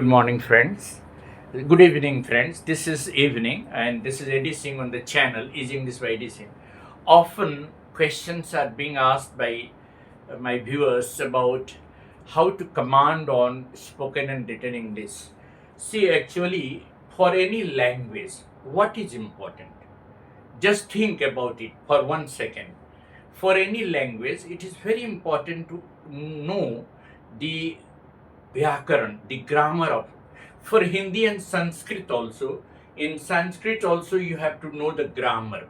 Good morning, friends. Good evening, friends. This is evening, and this is Eddie Singh on the channel, Easy English by Eddie Singh. Often, questions are being asked by my viewers about how to command on spoken and written English. See, actually, for any language, what is important? Just think about it for 1 second. For any language, it is very important to know the Vyakaran, the grammar of. For Hindi and Sanskrit also, in Sanskrit also you have to know the grammar,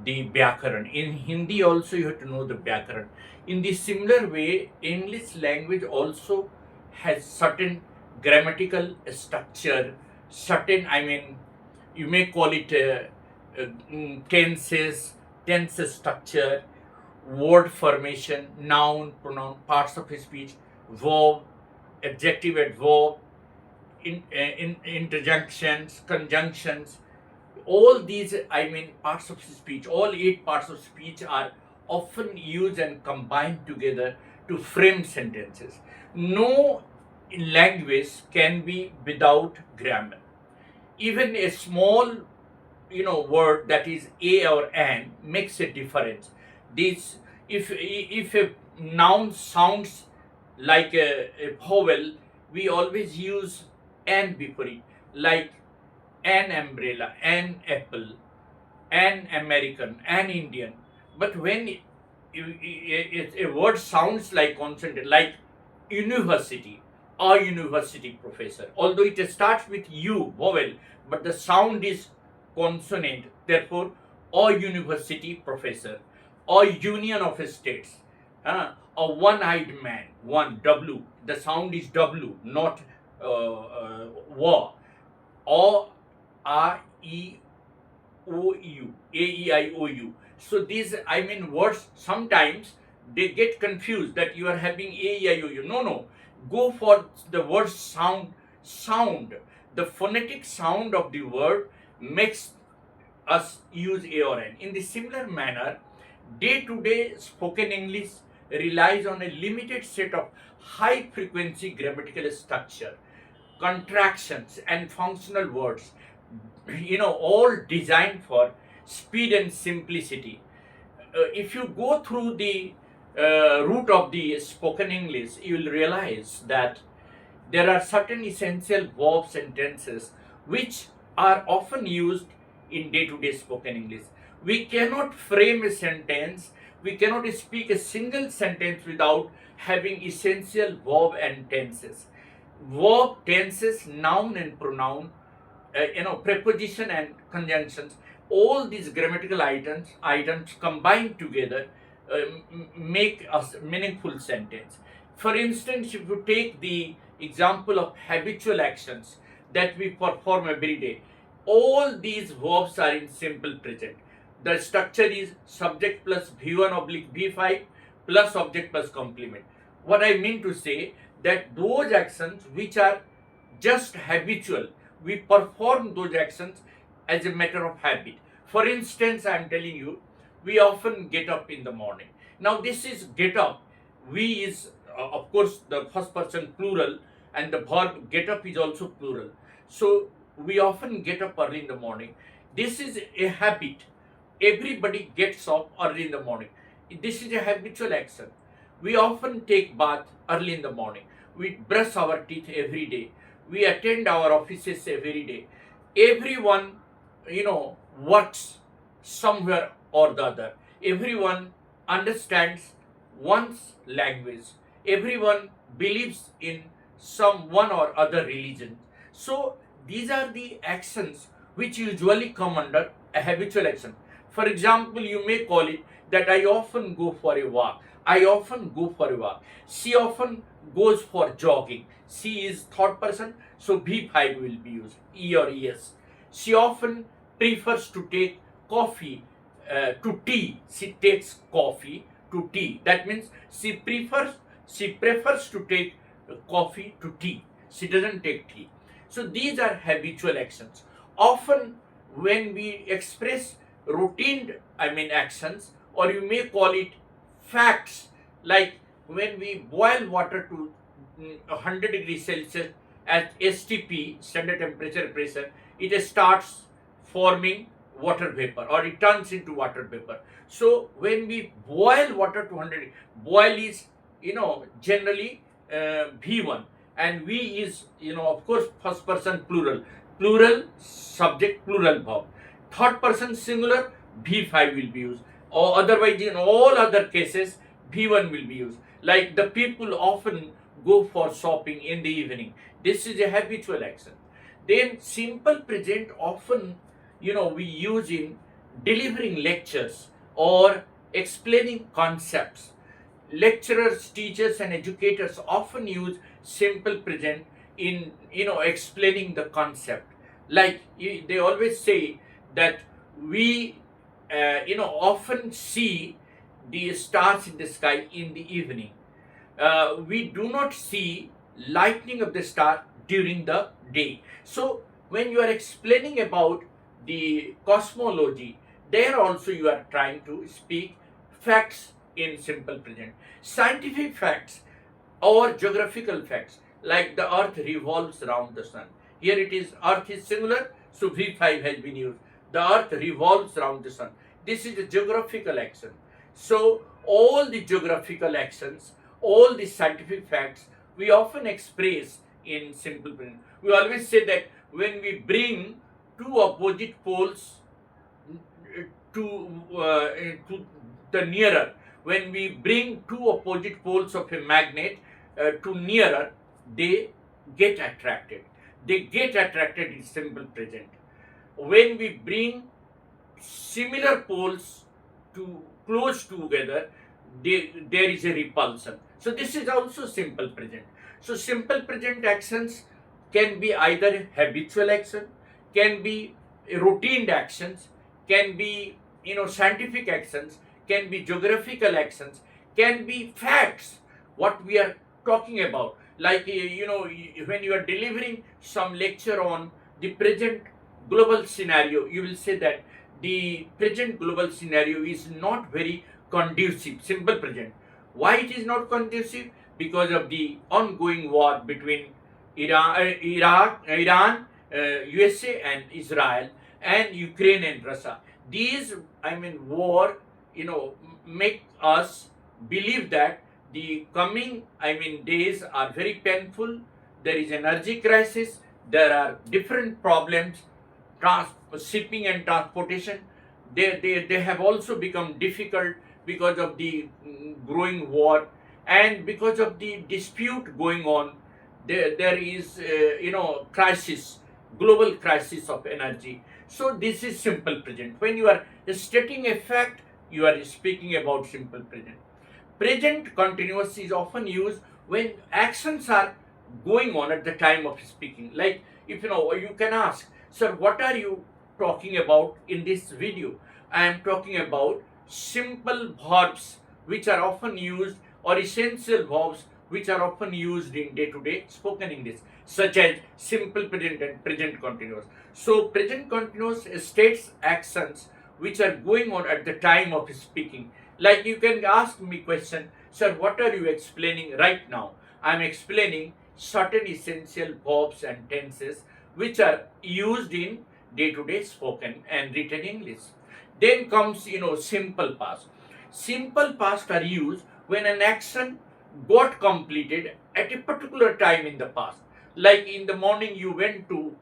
the Vyakaran. In Hindi also you have to know the Vyakaran. In the similar way, English language also has certain grammatical structure, certain, you may call it tenses, tense structure, word formation, noun, pronoun, parts of speech, verb, adjective, adverb, interjunctions, conjunctions. All these, parts of speech, all 8 parts of speech are often used and combined together to frame sentences. No language can be without grammar. Even a small word that is a or an makes a difference. This, if a noun sounds like a vowel, we always use an before it, like an umbrella, an apple, an American, an Indian. But when a word sounds like consonant, like university, a university professor, although it starts with U, vowel, but the sound is consonant, therefore, a university professor, a union of states, a one-eyed man, one W, the sound is W, not wa, or a e o u, a e I o u. So these, words sometimes they get confused that you are having a e I o u. No, no, go for the word sound. Sound, the phonetic sound of the word makes us use a or an. In the similar manner, day-to-day spoken English relies on a limited set of high-frequency grammatical structure, contractions, and functional words, all designed for speed and simplicity. If you go through the root of the spoken English, you will realize that there are certain essential verbs and tenses which are often used in day-to-day spoken English. We cannot frame a sentence, we cannot speak a single sentence without having essential verb and tenses. Verb, tenses, noun and pronoun, preposition and conjunctions, all these grammatical items combined together make a meaningful sentence. For instance, if you take the example of habitual actions that we perform every day, all these verbs are in simple present. The structure is subject plus V1 oblique V5 plus object plus complement. What I mean to say, that those actions which are just habitual, we perform those actions as a matter of habit. For instance, I am telling you, we often get up in the morning. Now, this is get up. We is, of course, the first person plural, and the verb get up is also plural. So, we often get up early in the morning. This is a habit. Everybody gets up early in the morning. This is a habitual action. We often take bath early in the morning. We brush our teeth every day. We attend our offices every day. Everyone, works somewhere or the other. Everyone understands one's language. Everyone believes in some one or other religion. So these are the actions which usually come under a habitual action. For example, you may call it that I often go for a walk. I often go for a walk. She often goes for jogging. She is third person, so V5 will be used, E or ES. She often prefers to take coffee to tea. She takes coffee to tea. That means she prefers to take coffee to tea. She doesn't take tea. So these are habitual actions. Often when we express routine, actions, or you may call it facts, like when we boil water to 100 degrees Celsius at STP, standard temperature pressure, it starts forming water vapor, or it turns into water vapor. So when we boil water to 100, boil is generally V1, and V is of course first person plural, plural subject, plural verb. Third person singular, V5 will be used, or otherwise in all other cases V1 will be used. Like the people often go for shopping in the evening. This is a habitual action. Then simple present often we use in delivering lectures or explaining concepts. Lecturers, teachers, and educators often use simple present in explaining the concept. Like they always say that we often see the stars in the sky in the evening. We do not see lightning of the star during the day. So when you are explaining about the cosmology, there also you are trying to speak facts in simple present. Scientific facts or geographical facts, like the earth revolves around the sun. Here it is, earth is singular, so V5 has been used. The earth revolves around the sun. This is a geographical action. So all the geographical actions, all the scientific facts, we often express in simple present. We always say that when we bring two opposite poles to the nearer, when we bring two opposite poles of a magnet to nearer, they get attracted. They get attracted in simple present. When we bring similar poles to close together, there is a repulsion. So this is also simple present. So simple present actions can be either habitual action, can be routine actions, can be scientific actions, can be geographical actions, can be facts what we are talking about. Like when you are delivering some lecture on the present global scenario, you will say that the present global scenario is not very conducive, simple present. Why it is not conducive? Because of the ongoing war between Iran, USA and Israel, and Ukraine and Russia. These, war, make us believe that the coming, days are very painful. There is energy crisis. There are different problems, shipping and transportation. They have also become difficult because of the growing war, and because of the dispute going on. There is crisis, global crisis of energy. So this is simple present. When you are stating a fact, you are speaking about simple present. Present continuous is often used when actions are going on at the time of speaking. Like if you can ask, sir, what are you talking about in this video? I am talking about simple verbs which are often used, or essential verbs which are often used in day-to-day spoken English, such as simple present and present continuous. So present continuous states actions which are going on at the time of speaking. Like you can ask me question, sir, what are you explaining right now? I am explaining certain essential verbs and tenses which are used in day-to-day spoken and written English. Then comes simple past. Simple past are used when an action got completed at a particular time in the past. Like in the morning you went to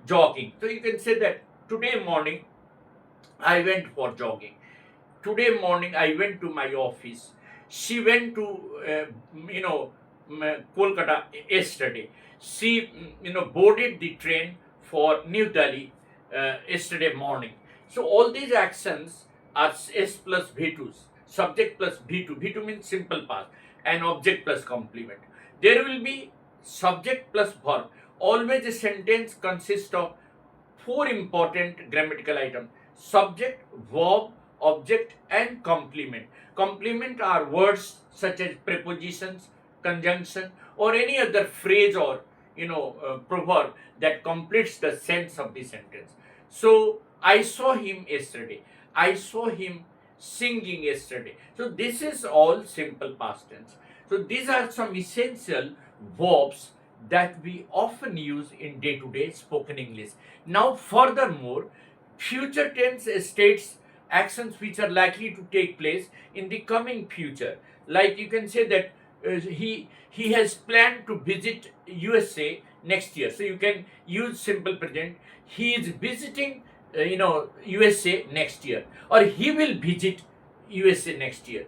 jogging, so you can say that today morning I went for jogging. Today morning I went to my office. She went to Kolkata yesterday. She boarded the train for New Delhi yesterday morning. So all these actions are S plus V2s, subject plus V2. V2 means simple past, and object plus complement. There will be subject plus verb. Always a sentence consists of four important grammatical items: subject, verb, object, and complement. Complement are words such as prepositions, conjunction, or any other phrase or proverb that completes the sense of the sentence. So I saw him yesterday. I saw him singing yesterday. So this is all simple past tense. So these are some essential verbs that we often use in day-to-day spoken English. Now, furthermore, future tense states actions which are likely to take place in the coming future. Like you can say that he has planned to visit USA next year. So you can use simple present. He is visiting, USA next year, or he will visit USA next year.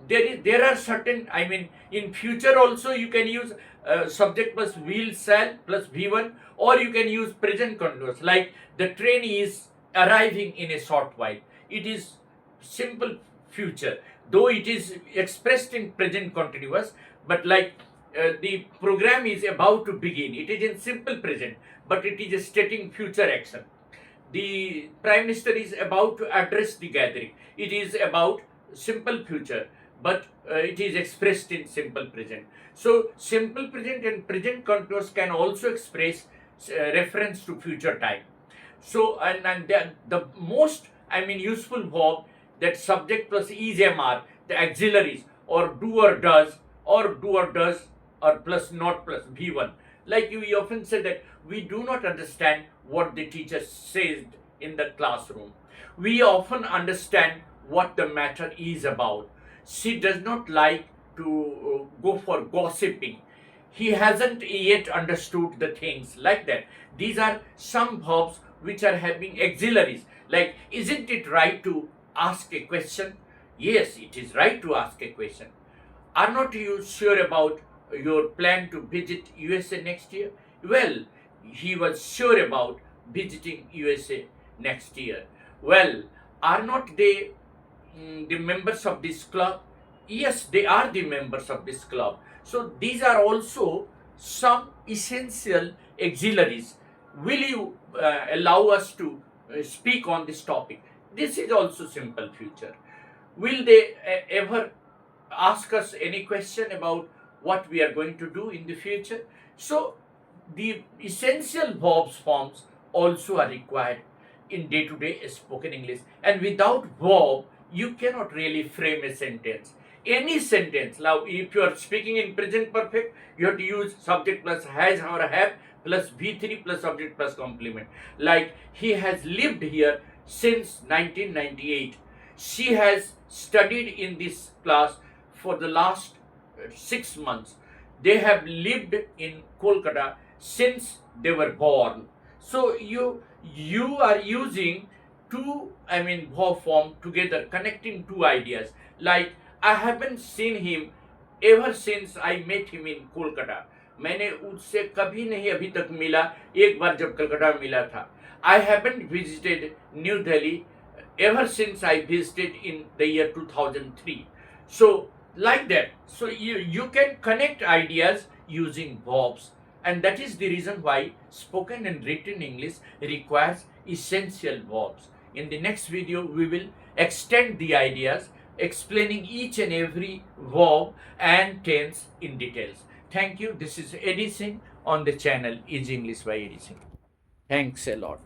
There are certain, I mean, in future also you can use subject plus will shall plus v1, or you can use present continuous, like the train is arriving in a short while. It is simple future, though it is expressed in present continuous, but like the program is about to begin, it is in simple present, but it is stating future action. The prime minister is about to address the gathering, it is about simple future, but it is expressed in simple present. So simple present and present continuous can also express reference to future time. So and the most, I mean, useful verb, that subject plus is mr, the auxiliaries, or do or does, or do or does, or plus not plus v1. Like we often say that we do not understand what the teacher says in the classroom. We often understand what the matter is about. She does not like to go for gossiping. He hasn't yet understood the things, like that. These are some verbs which are having auxiliaries. Like, isn't it right to ask a question? Yes, it is right to ask a question. Are not you sure about your plan to visit USA next year? Well, he was sure about visiting USA next year. Well, are not they the members of this club? Yes, they are the members of this club. So these are also some essential auxiliaries. Will you allow us to speak on this topic? This is also simple future. Will they ever ask us any question about what we are going to do in the future? So the essential verbs forms also are required in day-to-day spoken English, and without verb you cannot really frame a sentence. Any sentence, now if you are speaking in present perfect, you have to use subject plus has or have plus v3 plus subject plus complement. Like, he has lived here since 1998. She has studied in this class for the last 6 months. They have lived in Kolkata since they were born. So you are using two, I mean, verb form together, connecting two ideas. Like, I haven't seen him ever since I met him in Kolkata. मैंने उससे कभी नहीं अभी तक मिला, एक बार जब कलकत्ता में मिला था. I haven't visited New Delhi ever since I visited in the year 2003. So like that. So you can connect ideas using verbs, and that is the reason why spoken and written English requires essential verbs. In the next video, we will extend the ideas, explaining each and every verb and tense in details. Thank you. This is Eddie Singh on the channel Easy English by Eddie Singh. Thanks a lot.